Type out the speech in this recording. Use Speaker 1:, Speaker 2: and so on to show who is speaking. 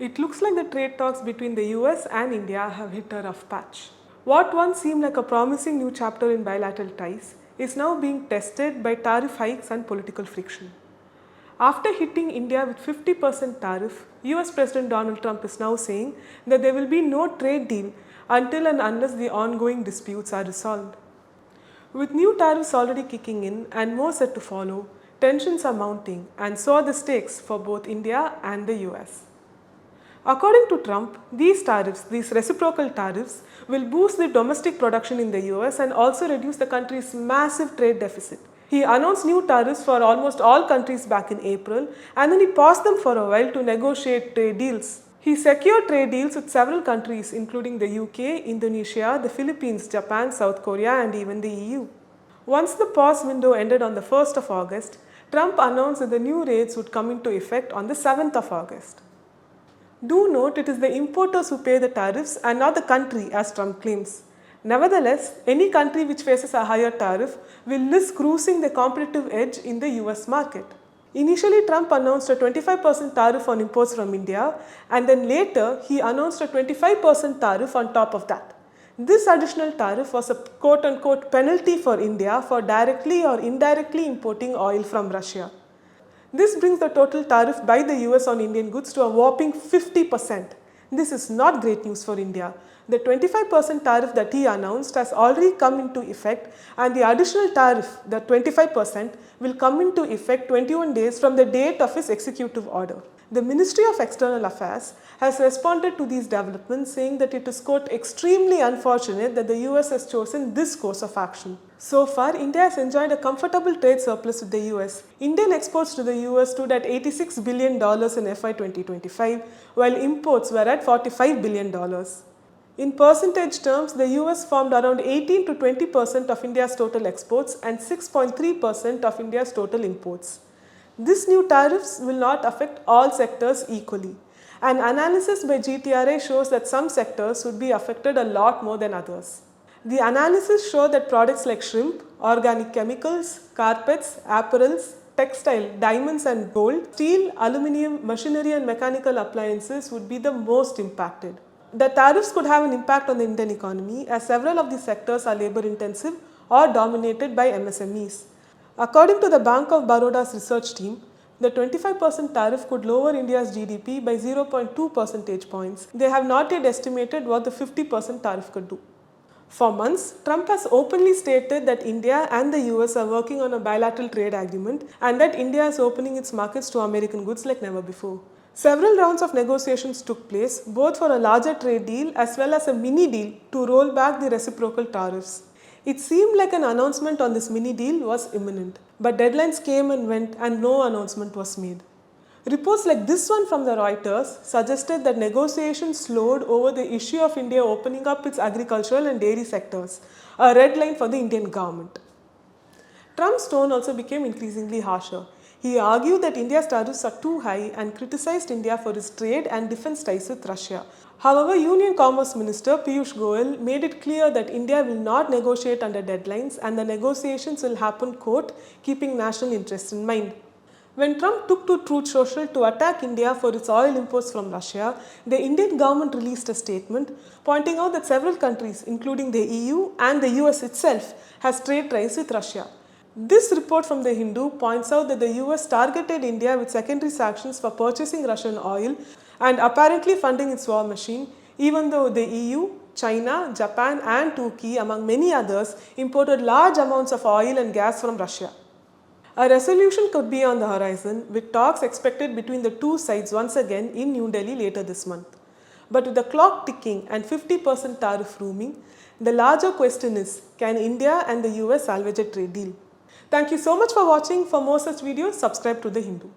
Speaker 1: It looks like the trade talks between the US and India have hit a rough patch. What once seemed like a promising new chapter in bilateral ties is now being tested by tariff hikes and political friction. After hitting India with 50% tariff, US President Donald Trump is now saying that there will be no trade deal until and unless the ongoing disputes are resolved. With new tariffs already kicking in and more set to follow, tensions are mounting and so are the stakes for both India and the US. According to Trump, these reciprocal tariffs, will boost the domestic production in the US and also reduce the country's massive trade deficit. He announced new tariffs for almost all countries back in April and then he paused them for a while to negotiate trade deals. He secured trade deals with several countries including the UK, Indonesia, the Philippines, Japan, South Korea and even the EU. Once the pause window ended on the 1st of August, Trump announced that the new rates would come into effect on the 7th of August. Do note it is the importers who pay the tariffs and not the country as Trump claims. Nevertheless, any country which faces a higher tariff will risk losing the competitive edge in the US market. Initially, Trump announced a 25% tariff on imports from India and then later he announced a 25% tariff on top of that. This additional tariff was a quote-unquote penalty for India for directly or indirectly importing oil from Russia. This brings the total tariff by the US on Indian goods to a whopping 50%. This is not great news for India. The 25% tariff that he announced has already come into effect and the additional tariff, the 25%, will come into effect 21 days from the date of his executive order. The Ministry of External Affairs has responded to these developments saying that it is quote extremely unfortunate that the US has chosen this course of action. So far, India has enjoyed a comfortable trade surplus with the US. Indian exports to the US stood at $86 billion in FY 2025, while imports were at $45 billion. In percentage terms, the US formed around 18 to 20% of India's total exports and 6.3% of India's total imports. This new tariffs will not affect all sectors equally. An analysis by GTRA shows that some sectors would be affected a lot more than others. The analysis showed that products like shrimp, organic chemicals, carpets, apparels, textile, diamonds and gold, steel, aluminium, machinery and mechanical appliances would be the most impacted. The tariffs could have an impact on the Indian economy as several of these sectors are labor intensive or dominated by MSMEs. According to the Bank of Baroda's research team, the 25% tariff could lower India's GDP by 0.2 percentage points. They have not yet estimated what the 50% tariff could do. For months, Trump has openly stated that India and the US are working on a bilateral trade agreement and that India is opening its markets to American goods like never before. Several rounds of negotiations took place, both for a larger trade deal as well as a mini deal to roll back the reciprocal tariffs. It seemed like an announcement on this mini deal was imminent, but deadlines came and went and no announcement was made. Reports like this one from the Reuters suggested that negotiations slowed over the issue of India opening up its agricultural and dairy sectors, a red line for the Indian government. Trump's tone also became increasingly harsher. He argued that India's tariffs are too high and criticized India for its trade and defense ties with Russia. However, Union Commerce Minister Piyush Goyal made it clear that India will not negotiate under deadlines and the negotiations will happen, quote, keeping national interests in mind. When Trump took to Truth Social to attack India for its oil imports from Russia, the Indian government released a statement pointing out that several countries, including the EU and the US itself, has trade ties with Russia. This report from The Hindu points out that the US targeted India with secondary sanctions for purchasing Russian oil and apparently funding its war machine, even though the EU, China, Japan and Turkey, among many others, imported large amounts of oil and gas from Russia. A resolution could be on the horizon, with talks expected between the two sides once again in New Delhi later this month. But with the clock ticking and 50% tariff looming, the larger question is, can India and the US salvage a trade deal? Thank you so much for watching. For more such videos, subscribe to The Hindu.